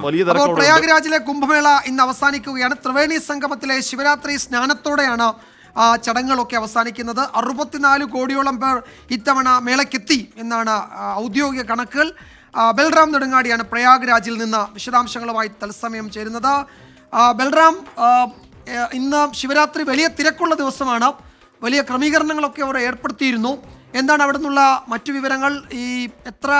അപ്പോൾ പ്രയാഗ്രാജിലെ കുംഭമേള ഇന്ന് അവസാനിക്കുകയാണ്. ത്രിവേണി സംഗമത്തിലെ ശിവരാത്രി സ്നാനത്തോടെയാണ് ചടങ്ങുകളൊക്കെ അവസാനിക്കുന്നത്. 64 കോടിയോളം പേർ ഇത്തവണ മേളയ്ക്കെത്തി എന്നാണ് ഔദ്യോഗിക കണക്കുകൾ. ബൽറാം നെടുങ്ങാടിയാണ് പ്രയാഗ്രാജിൽ നിന്ന് വിശദാംശങ്ങളുമായി തത്സമയം ചേരുന്നത്. ബൽറാം, ഇന്ന് ശിവരാത്രി വലിയ തിരക്കുള്ള ദിവസമാണ്. വലിയ ക്രമീകരണങ്ങളൊക്കെ അവർ ഏർപ്പെടുത്തിയിരുന്നു. എന്താണ് അവിടെ നിന്നുള്ള മറ്റു വിവരങ്ങൾ? ഈ എത്ര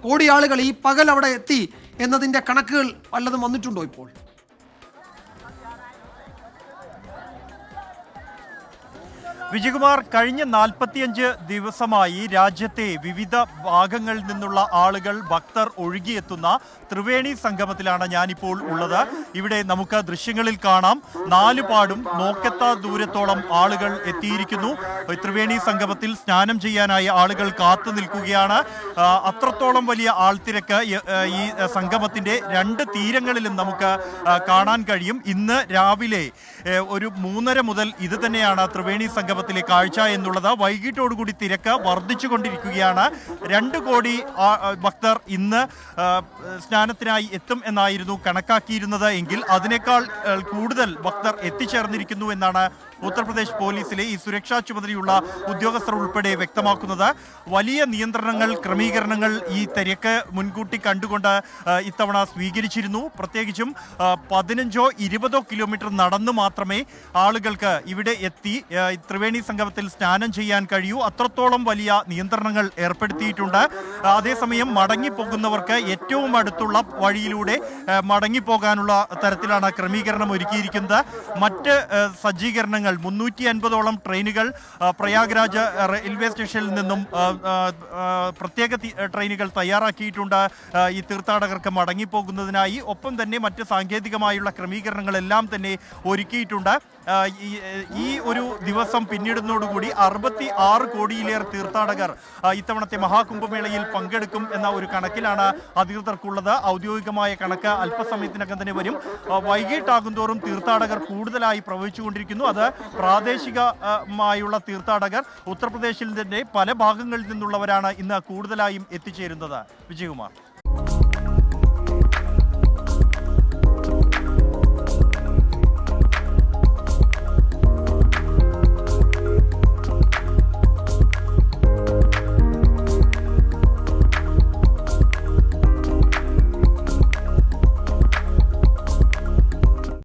കോടി ആളുകൾ ഈ പകൽ അവിടെ എത്തി എന്നതിൻ്റെ കണക്കുകൾ വല്ലതും വന്നിട്ടുണ്ടോ ഇപ്പോൾ? വിജയകുമാർ, കഴിഞ്ഞ 45 ദിവസമായി രാജ്യത്തെ വിവിധ ഭാഗങ്ങളിൽ നിന്നുള്ള ആളുകൾ, ഭക്തർ ഒഴുകിയെത്തുന്ന ത്രിവേണി സംഗമത്തിലാണ് ഞാനിപ്പോൾ ഉള്ളത്. ഇവിടെ നമുക്ക് ദൃശ്യങ്ങളിൽ കാണാം, 4 പാടും നോക്കെത്താ ദൂരത്തോളം ആളുകൾ എത്തിയിരിക്കുന്നു. ത്രിവേണി സംഗമത്തിൽ സ്നാനം ചെയ്യാനായി ആളുകൾ കാത്തു നിൽക്കുകയാണ്. അത്രത്തോളം വലിയ ആൾത്തിരക്ക് ഈ സംഗമത്തിന്റെ 2 തീരങ്ങളിലും നമുക്ക് കാണാൻ കഴിയും. ഇന്ന് രാവിലെ ഒരു 3:30 മുതൽ ഇത് തന്നെയാണ് ത്രിവേണി സംഗമത്തിലെ കാഴ്ച എന്നുള്ളത്. വൈകിട്ടോടുകൂടി തിരക്ക് വർദ്ധിച്ചുകൊണ്ടിരിക്കുകയാണ്. 2 കോടി ഭക്തർ ഇന്ന് സ്നാനത്തിനായി എത്തും എന്നായിരുന്നു കണക്കാക്കിയിരുന്നത് എങ്കിൽ അതിനേക്കാൾ കൂടുതൽ ഭക്തർ എത്തിച്ചേർന്നിരിക്കുന്നു എന്നാണ് ഉത്തർപ്രദേശ് പോലീസിലെ ഈ സുരക്ഷാ ചുമതലയുള്ള ഉദ്യോഗസ്ഥർ ഉൾപ്പെടെ വ്യക്തമാക്കുന്നത്. വലിയ നിയന്ത്രണങ്ങൾ, ക്രമീകരണങ്ങൾ ഈ തിരക്ക് മുൻകൂട്ടി കണ്ടുകൊണ്ട് ഇത്തവണ സ്വീകരിച്ചിരുന്നു. പ്രത്യേകിച്ചും 15-20 കിലോമീറ്റർ നടന്നു മാത്രമേ ആളുകൾക്ക് ഇവിടെ എത്തി ത്രിവേണി സംഗമത്തിൽ സ്നാനം ചെയ്യാൻ കഴിയൂ. അത്രത്തോളം വലിയ നിയന്ത്രണങ്ങൾ ഏർപ്പെടുത്തിയിട്ടുണ്ട്. അതേസമയം മടങ്ങിപ്പോകുന്നവർക്ക് ഏറ്റവും അടുത്തുള്ള വഴിയിലൂടെ മടങ്ങിപ്പോകാനുള്ള തരത്തിലാണ് ക്രമീകരണം ഒരുക്കിയിരിക്കുന്നത്. മറ്റ് സജ്ജീകരണങ്ങൾ 350ഓളം ട്രെയിനുകൾ പ്രയാഗ്രാജ് റെയിൽവേ സ്റ്റേഷനിൽ നിന്നും പ്രത്യേക ട്രെയിനുകൾ തയ്യാറാക്കിയിട്ടുണ്ട് ഈ തീർത്ഥാടകർക്ക് മടങ്ങിപ്പോകുന്നതിനായി. ഒപ്പം തന്നെ മറ്റ് സാങ്കേതികമായുള്ള ക്രമീകരണങ്ങളെല്ലാം തന്നെ ഒരുക്കിയിട്ടുണ്ട്. ഈ ഒരു ദിവസം പിന്നിടുന്നതോടുകൂടി 66 കോടിയിലേറെ തീർത്ഥാടകർ ഇത്തവണത്തെ മഹാകുംഭമേളയിൽ പങ്കെടുക്കും എന്ന ഒരു കണക്കിലാണ് അധികൃതർക്കുള്ളത്. ഔദ്യോഗികമായ കണക്ക് അല്പസമയത്തിനകം തന്നെ വരും. വൈകിട്ടാകുന്തോറും തീർത്ഥാടകർ കൂടുതലായി പ്രവഹിച്ചുകൊണ്ടിരിക്കുന്നു. അത് പ്രാദേശികമായുള്ള തീർത്ഥാടകർ, ഉത്തർപ്രദേശിൽ തന്നെ പല ഭാഗങ്ങളിൽ നിന്നുള്ളവരാണ് ഇന്ന് കൂടുതലായും എത്തിച്ചേരുന്നത്. വിജയകുമാർ.